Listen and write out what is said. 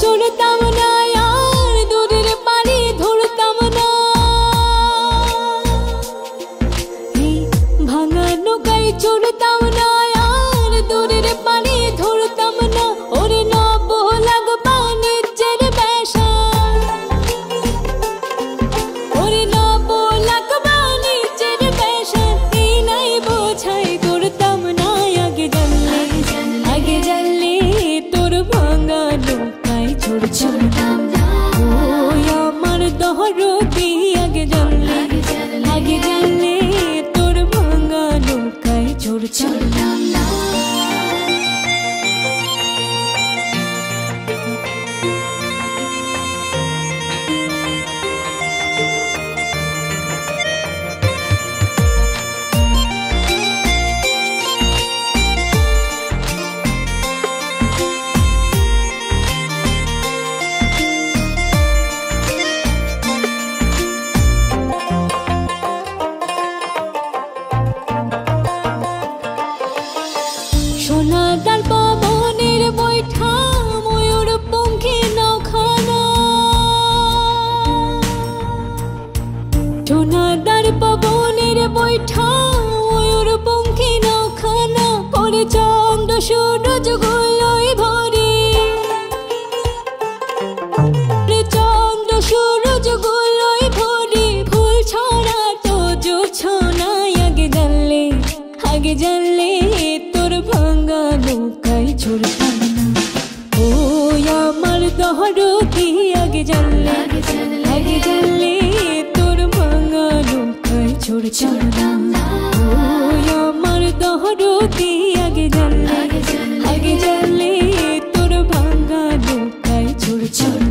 চড়তাম না আর দূরের পানি ধরতাম না ভাঙা নৌকায় চড়তাম না আর দূরের পানি ধরতাম না ওরে নব লাগবা নিজের বেশা ওরে নব লাগবা নিজের বেশা এই নাই বোঝাই করতাম না আগে জানলে তোর ভাঙা নৌকায় চড়তাম না ওই আমার দহরতি আগে জানলে তোর ভাঙা নৌকায় চড়তাম না সোনাদার পবনের বৈঠা ময়ূর পঙ্খী নৌখানা সোনাদার পবনের বৈঠা ময়ূর পঙ্খী নৌখানা করে চন্দ্র সূরজ গুলোই ভরে চন্দ্র সূরজ গুলোই ভরে ফুল ছড়া তো জোছনায় আগে জানলে তোর ভাঙা নৌকায় চড়তাম না ও আমার দহরতি আগে জানলে তোর ভাঙা নৌকায় চড়তাম না ও আমার দহরতি আগে জানলে তোর ভাঙা নৌকায় চড়তাম